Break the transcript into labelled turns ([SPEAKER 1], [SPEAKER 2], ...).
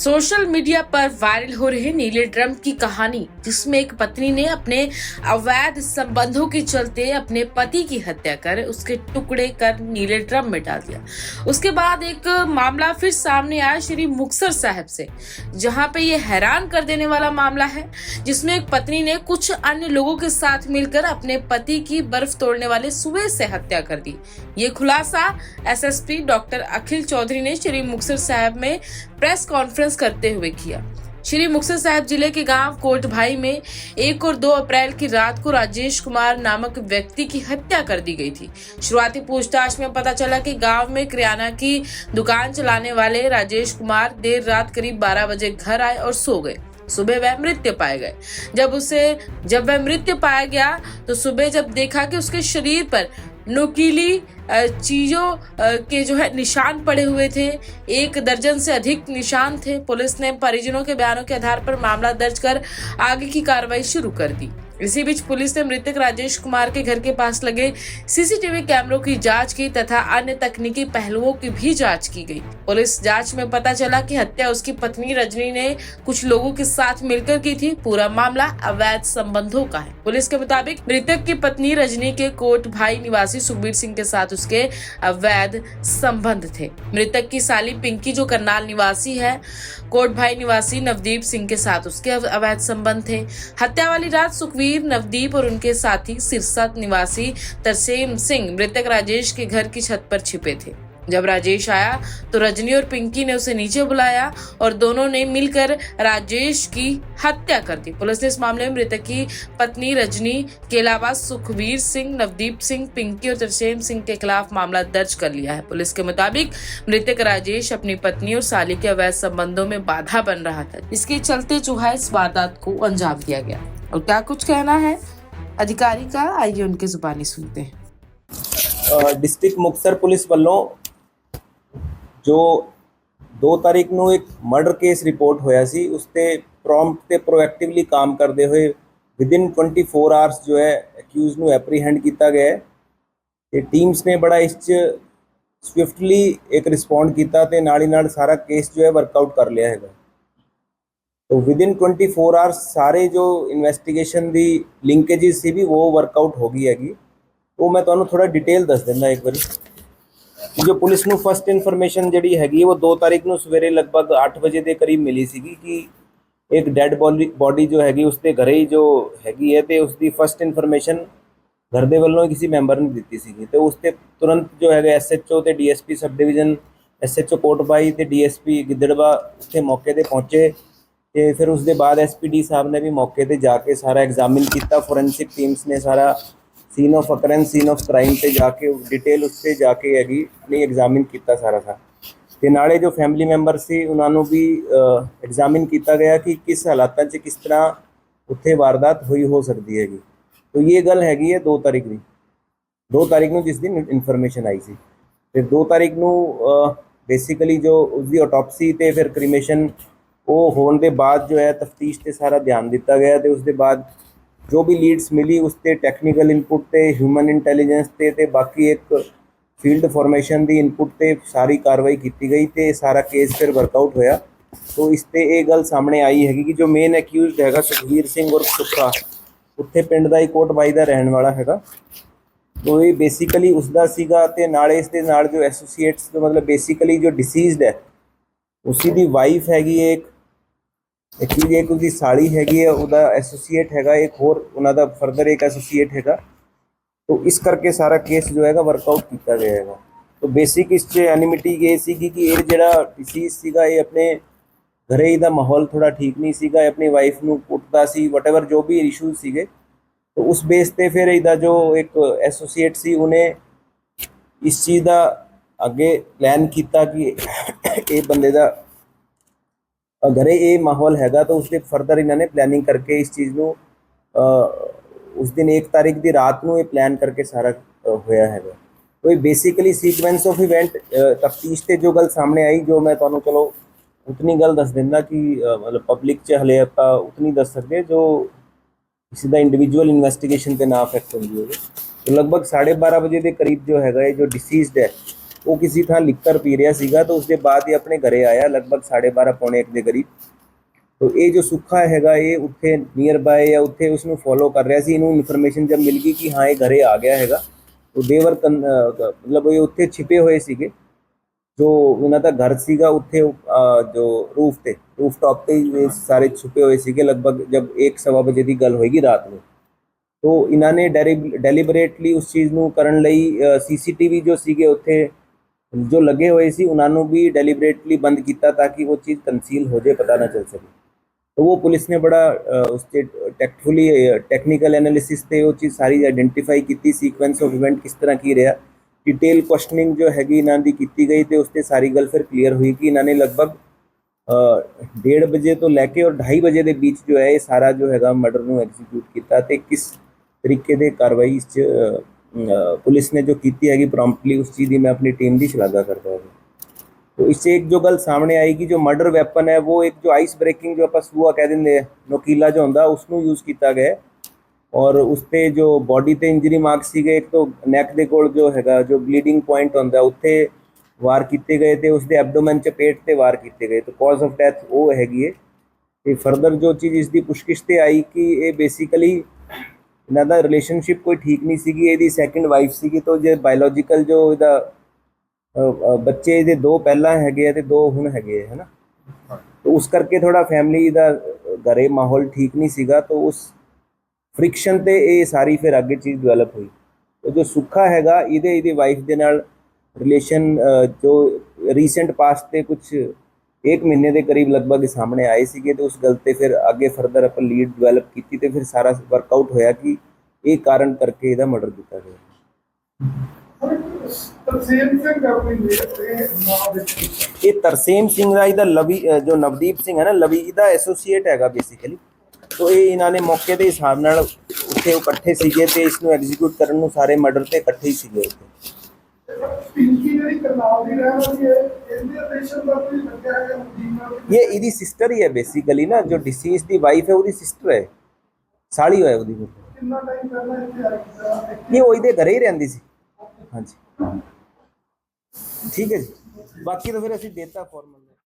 [SPEAKER 1] Social media पर viral हो रहे नीले ड्रम की कहानी, जिसमें एक पत्नी ने अपने अवैध संबंधों के चलते अपने पति की हत्या कर उसके टुकड़े कर नीले ड्रम में डाल दिया। उसके बाद एक मामला फिर सामने आया श्री मुक्तसर साहिब से, जहां पे ये हैरान कर देने वाला मामला है, जिसमें एक पत्नी ने कुछ अन्य लोगों के साथ मिलकर अपने पति की बर्फ तोड़ने वाले सुए से हत्या कर दी। ये खुलासा एसएसपी डॉक्टर अखिल चौधरी ने श्री मुक्तसर साहिब में प्रेस कॉन्फ्रेंस करते हुए किया। श्री मुक्तसर साहिब जिले के गांव कोटभाई में 1 और 2 अप्रैल की रात को राजेश कुमार नामक व्यक्ति की हत्या कर दी गई थी। शुरुआती पूछताछ में पता चला कि गांव में किराना की दुकान चलाने वाले राजेश कुमार देर रात करीब 12 बजे घर आए और सो गए। सुबह वह मृत पाए गए। जब वह मृत पाया गया तो सुबह जब देखा कि उसके शरीर पर नुकीली चीजों के निशान पड़े हुए थे, 1 दर्जन से अधिक निशान थे। पुलिस ने परिजनों के बयानों के आधार पर मामला दर्ज कर आगे की कार्रवाई शुरू कर दी। इसी बीच पुलिस ने मृतक राजेश कुमार के घर के पास लगे सीसीटीवी कैमरों की जांच की तथा अन्य तकनीकी पहलुओं की भी जांच की गई। पुलिस जांच में पता चला कि हत्या उसकी पत्नी रजनी ने कुछ लोगों के साथ मिलकर की थी। पूरा मामला अवैध संबंधों का है। पुलिस के मुताबिक मृतक की पत्नी रजनी के कोटभाई निवासी सुखबीर सिंह के साथ उसके अवैध संबंध थे। मृतक की साली पिंकी जो करनाल निवासी है, कोटभाई निवासी नवदीप सिंह के साथ उसके अवैध संबंध थे। हत्या वाली रात सुखबीर, नवदीप और उनके साथी सिरसा निवासी तरसेम सिंह मृतक राजेश के घर की छत पर छिपे थे। जब राजेश आया तो रजनी और पिंकी ने उसे नीचे बुलाया और दोनों ने मिलकर राजेश की हत्या कर दी। पुलिस ने इस मामले में मृतक की पत्नी रजनी के अलावा सुखबीर सिंह, नवदीप सिंह, पिंकी और तरसेम सिंह के खिलाफ मामला दर्ज कर लिया है। पुलिस के मुताबिक मृतक राजेश अपनी पत्नी और साली के अवैध संबंधों में बाधा बन रहा था, इसके चलते इस वारदात को अंजाम दिया गया। और क्या कुछ कहना है अधिकारी का, आइए उनके जुबानी सुनते हैं।
[SPEAKER 2] डिस्ट्रिक्ट मुक्तसर पुलिस ਵੱਲੋਂ जो 2 तारीख ਨੂੰ एक मर्डर केस रिपोर्ट होया सी, उस ते प्रॉम्प्ट ते प्रोएक्टिवली काम करते हुए विदिन 24 आवर्स जो है एक्यूज ਨੂੰ एप्रीहेंड किया गया है। ते टीम्स ने बड़ा इस स्विफ्टली एक रिस्पॉन्ड किया ते नाल ही नाल सारा केस जो है वर्कआउट कर लिया है। तो विदिन 24 आवर्स सारे जो इन्वेस्टिगेशन दी लिंकेजेस सी भी वो वर्कआउट हो गई हैगी। तो मैं तुहानूं थोड़ा डिटेल दस दिंदा एक बारी। जो पुलिस नूं फस्ट इन्फॉर्मेशन जिहड़ी हैगी वो 2 तारीख नूं सवेरे लगभग 8 बजे के करीब मिली सीगी कि एक डैड बॉडी जो हैगी उसके घरे ही जो हैगी है, तो उसकी फस्ट इन्फॉर्मेशन घर दे वल्लों किसी मैंबर ने दी सीगी। तो उसते तुरंत जो है SHO ते DSP सब डिवीजन, SHO कोटभाई ते DSP गिद्दड़वा उत्थे मौके पर पहुँचे। तो फिर उसके बाद SPD साहब ने भी मौके पर जाके सारा एग्जामिन किया। फोरेंसिक टीम्स ने सारा scene of occurrence, scene of crime से जाके डिटेल उससे जाके हैगी नहीं एग्जामिन किया सारा था। तो नाले जो फैमिली मैंबर से उन्होंने भी एग्जामिन किया गया कि किस हालात च किस तरह उत्थे वारदात हुई हो सकती हैगी। तो ये गल हैगी है 2 तारीख की, 2 तारीख को जिस दिन इन्फॉर्मेशन आई सी। फिर 2 तारीख को बेसिकली जो उसकी ऑटोपसी ते फिर क्रीमेशन वो होने के बाद जो है तफ्तीश से सारा ध्यान दिता गया। तो उसके बाद जो भी लीड्स मिली उसते टेक्निकल इनपुट ते, ह्यूमन इंटैलीजेंस ते बाकी एक फील्ड फॉर्मेशन दी इनपुट ते सारी कार्रवाई की गई। तो सारा केस फिर वर्कआउट होया। तो इस ते ये गल सामने आई हैगी कि जो मेन एक्यूज हैगा सुखबीर सिंह और सुखा उत्थे पिंड दा ही कोटभाई दा रहन वाला हैगा। तो ये बेसिकली उसका सीगा ते नाले इस दे नाल जो एसोसीएट्स मतलब बेसिकली जो डिसीज्ड है उसी दी वाइफ हैगी एक उसकी साली हैगी है, उदा एसोसीएट हैगा एक होर उन्होंने फरदर एक एसोसीएट हैगा। तो इस करके सारा केस जो है वर्कआउट किया गया है। तो बेसिक इस एनिमिटी ये सी कि ये जड़ा डिसीज सीगा ये अपने घरे ही दा माहौल थोड़ा ठीक नहीं सीगा, अपनी वाइफ नूं कुटदा सी, वटएवर जो भी इशूज सीगे। तो उस बेस पे फिर इदा जो एक एसोसीएट सी उन्हें इस चीज़ का अगे प्लान किया कि ये बंदे का घरे ये माहौल हैगा। तो उसके फरदर इन्होंने प्लैनिंग करके इस चीज़ को उस दिन 1 तारीख की रात को ये प्लान करके सारा होया है। तो ये बेसिकली सीक्वेंस ऑफ इवेंट तफ्तीश से जो गल सामने आई, जो मैं तुहानूं चलो उतनी गल दस दिंदा कि मतलब पब्लिक च हले आपां उतनी दस सकते जो किसी का इंडिविजुअल इन्वेस्टिगेशन पे ना अफेक्ट होंदी होवे। तो लगभग 12:30 बजे के करीब जो हैगा जो डिसीज्ड है ਉਹ ਕਿਸੇ ਥਾਂ ਲਿਕਰ ਪੀ ਰਿਹਾ ਸੀਗਾ ਤਾਂ ਉਸਦੇ ਬਾਅਦ ਹੀ ਆਪਣੇ ਘਰੇ ਆਇਆ ਲਗਭਗ 12:30 ਪੌਣੇ 1 ਦੇ ਕਰੀਬ। तो ये जो सुखा हैगा ये उत्थे नियर बाय या उत्थे उसनू फॉलो कर रहा सी। इनू इन्फॉर्मेशन जब मिल गई कि हाँ ये घरे आ गया हैगा तो देवर मतलब ये उत्थे छिपे हुए सीगे जो उन्हों का घर सीगा उत्थे जो रूफ टॉप पे ये सारे छुपे हुए सीगे। लगभग जब 1-1:15 बजे की गल होएगी रात में तो इन्होंने डेलीबरेटली उस चीज़ नू करन लई CCTV जो सीगे उत्थे जो लगे हुए सी उन्होंने भी डेलीबरेटली बंद किया ताकि वो चीज़ कंसील हो जाए, पता ना चल सके। तो वो पुलिस ने बड़ा उससे टैक्टफुली टैक्नीकल एनालिसिस से वो चीज़ सारी आइडेंटिफाई की, सीक्वेंस ऑफ इवेंट किस तरह की रहा, डिटेल क्वेश्चनिंग जो हैगी इन्हों की की गई तो उससे सारी गल फिर क्लीयर हुई कि इन्होंने लगभग 1:30 बजे तो लैके और 2:30 बजे के बीच जो है ये सारा जो है मर्डर को एग्जीक्यूट किया। तो किस तरीके से कार्रवाई इस पुलिस ने जो की हैगी प्रॉम्प्टली उस चीज़ की मैं अपनी टीम की शलाघा करता हूँ। तो इससे एक जो गल सामने आई कि जो मर्डर वैपन है वो एक जो आइस ब्रेकिंग जो आप सूआ कह देंगे नोकीला जो होंगे उसनू यूज़ किया गया और उस पर जो बॉडी ते इंजरी मार्क्स सीगे एक तो नैक के कोल जो है जो ब्लीडिंग पॉइंट होंगे उत्थे वार किए गए थे, उसके एबडोमन च पेट से वार किए गए। तो कॉज ऑफ डेथ वो हैगी है। तो फरदर जो चीज़ इसकी पुछगिछ से आई कि ये बेसिकली इन्हों का रिलेशनशिप कोई ठीक नहीं सी, ये सैकेंड वाइफ सी। तो जो बायोलॉजिकल जो इहदा बच्चे ये 2 पहला है तो 2 हुण है ना, तो उस करके थोड़ा फैमिली का घरे माहौल ठीक नहीं सीगा। तो उस फ्रिक्शन ते ये सारी फिर आगे चीज़ डिवेलप हुई। तो जो सुखा हैगा ये वाइफ के नाल रिलेशन जो रीसेंट पास्ट ते कुछ 1 महीने के करीब लगभग सामने आए थे। तो उस गल ते फिर आगे फरदर आप लीड डिवेलप की तो फिर सारा वर्कआउट होया कि ये कारण करके इहदा मर्डर किया गया। ये तरसेम सिंह का इहदा लवी जो नवदीप सिंह है ना लवी इहदा एसोसीएट हैगा बेसिकली। तो ये इन्होंने मौके के हिसाब नाल उत्थे इकट्ठे सीगे ते इसनू एग्जीक्यूट करन नू सारे मर्डर ते इकट्ठे ही सीगे उत्थे। ये इहदी सिस्टर ही है बेसिकली ना, जो डिसीज दी वाइफ है उसकी सिस्टर है, साली है उसदी। ये वो इहदे घरे ही रहिंदी सी। हाँ जी ठीक है जी, बाकी तो फिर असीं देता फॉर्मल।